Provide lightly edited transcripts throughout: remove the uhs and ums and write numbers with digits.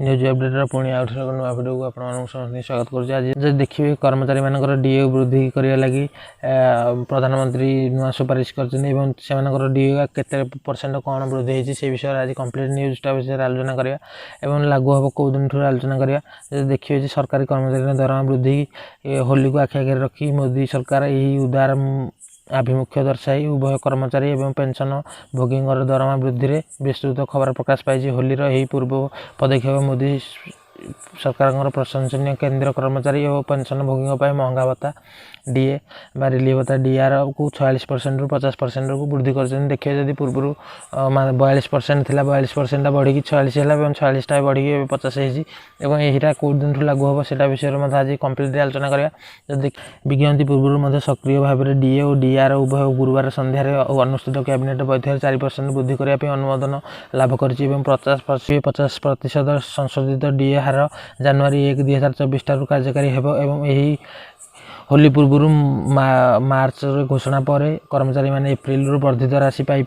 News update पुणी आउ थे नुआ भिडियो को आप स्वागत करुँचे। आज जब देखिए कर्मचारी मानकर डीए वृद्धि करने लगी प्रधानमंत्री नुआ सुपारिश कर डीए केते परसेंट कौन वृद्धि होती से विषय आज कंप्लीट न्यूजटा विषय आलोचना करा लागू हम कौ दिन आलोचना करा। देखिए सरकारी कर्मचारी दरमा वृद्धि होली को आखि आगे रखी मोदी सरकार यही उदार आभिमुख्य दर्शाई उभय कर्मचारी एवं पेंशन भोगी दरमा वृद्धि में विस्तृत खबर प्रकाश पाई। होली रही पूर्व पदक्षेप मोदी सरकार प्रशंसनीय। केंद्र कर्मचारी और पेंशन भोगी महंगा भत्ता डीए बा रिलीफ भत्ता डीआर को 46% रु 50% को वृद्धि कर। देखिए जब पूर्व 42% थी 42% बढ़ी 46 है 46 बढ़ी 50 हो यहीटा कौ दिन लागू हम से विषय में आज कम्प्लीट आलोचना करा। विज्ञप्ति पूर्व सक्रिय भाव में डीए और डीआर उभय गुरुवार संध्यार अनुष्ठित कैबिनेट बैठक 4% वृद्धि करने अनुमोदन लाभ कर 50% संशोधित डीए हार जनवरी 1 2024 ठार कार्यकारी होब। होली पूर्व मार्च घोषणा पर कर्मचारी माने एप्रिल वर्धित राशि पाई।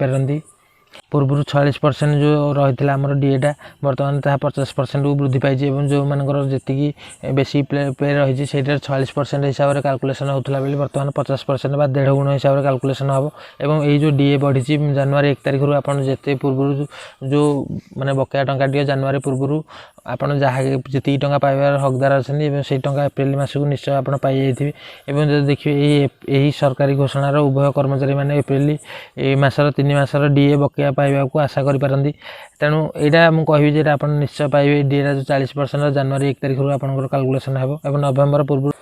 पूर्व 46% जो रही आमर डीएटा बर्तमान 50% को वृद्धि पाई। जो मानकर जी बेसी पे रही से 46% हिसाब से कैलकुलेसन होता बेले बर्तमान 50% बा 1.5 गुण हिसाब से कैलकुलेसन हम। और ये जो डीए बढ़ी जनवरी 1 तारिख आपड़ जिते पूर्व जो माने बकाया टंका जनवरी पूर्व आपड़ जहाँ जी टाँग पाइबार हकदार अच्छे से टाँग एप्रिल मस को निश्चय आप पाई जाइए। देखिए यही सरकारी घोषणार उभय कर्मचारी मैंने एप्रिल मसर 3 मासर डीए बकाया पाइबा को आशा करें। तेणु यहाँ मुझे आप निश्चय पाइबे डीए जो 40% जनवरी 1 तारिख आपंकर कैलकुलेसन हो। नवेम्बर पूर्व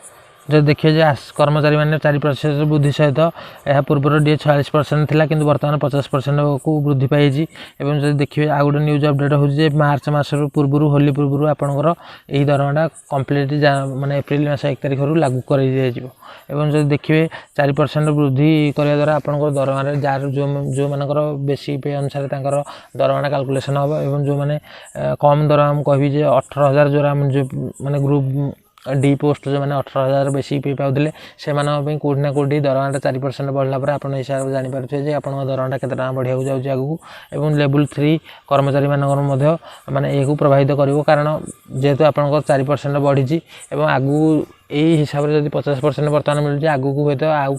जब देखिए कर्मचारी मैंने 4% वृद्धि सहित यह पूर्व डीए 46% थी कि बर्तमान 50% को वृद्धि पाई। जब देखिए आ गए न्यूज अपडेट हो मार्च मस पूर्व होली पूर्व आपंकर यही दरमाटा कम्प्लीट माने एप्रिल मस 1 तारिख लागू कर। जब देखिए 4% वृद्धि करने द्वारा आपंकर दरमार जार जो मानकर बेसी पे अनुसार दरमाटा कैलकुलेसन हम। जो मैंने कम दरमा कहि 18,000 जो मैंने ग्रुप डी पोस्ट जो मैंने 18,000 बेसी पे पाते से कौटी ना कौटी दरमाटा 4% बढ़ला आप हिसाब से जानीपे आप दरमाटा के बढ़िया जाऊँगी आगू। और लेवल 3 कर्मचारी माने यह प्रभावित कर कारण जेहेतु आप 4% बढ़ी आगू यही हिसाब से जब 50% बर्तमान मिलूँ आगू को हूँ आउ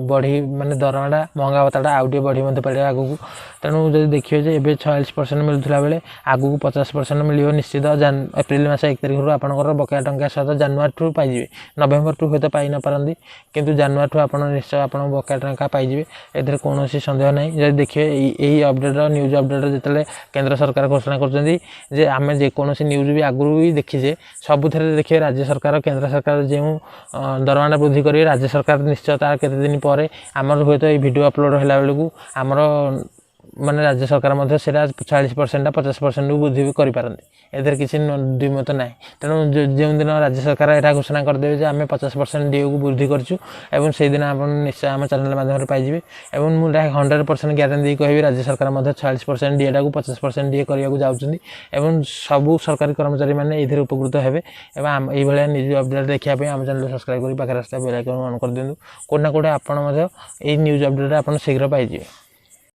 बढ़ी माने दरमाटा महंगा भत्ता आउ टे बढ़ी पड़े आगू। तेणु जब देखिए जे एवं 46% मिलूला बेले आगू को 50% मिल निश्चित एप्रिल मस 1 तारिख आपंकर बकाया टंका सहित जनवरी ठू पाइबे। नवेम्बर ठू हूँ पाई न पारती किंतु जनवरी ठू आप निश्चय आप बकाया टंका पाइबे ए कौन सन्देह ना। जब देखिए यही अपडेट न्यूज अपडेट जो केंद्र सरकार घोषणा कर आम जेकोसी न्यूज भी आगु भी देखीजे सबुथ देखिए राज्य सरकार केंद्र सरकार जो दरमाटा वृद्धि करेंगे राज्य सरकार निश्चय तार केते दिन पर आमर हूँ तो वीडियो अपलोड होला बेलू आमर माने राज्य सरकार 40% 50% वृद्धि भी करें किसी द्विमत ना। तेणु जो दिन राज्य सरकार यहाँ घोषणा करदे आम 50% डीए को वृद्धि कर से दिन आप निश्चय आम चैनल माध्यम पाइबे। और मुझे 100% ग्यारंटी कहि राज्य सरकार 46% डीएटा को 50% डीए करने जाऊँगी। सबू सरकारी कर्मचारी मैंने ये उपकृत हेबे। ये न्यूज अपडेट देखापी आम चैनल सब्सक्राइब कर पाखे रास्ता बेल आइकन ऑन कर दिंतु कौट ना कौटे आप न्यूज अपडेट आप शीघ्र पाइबे।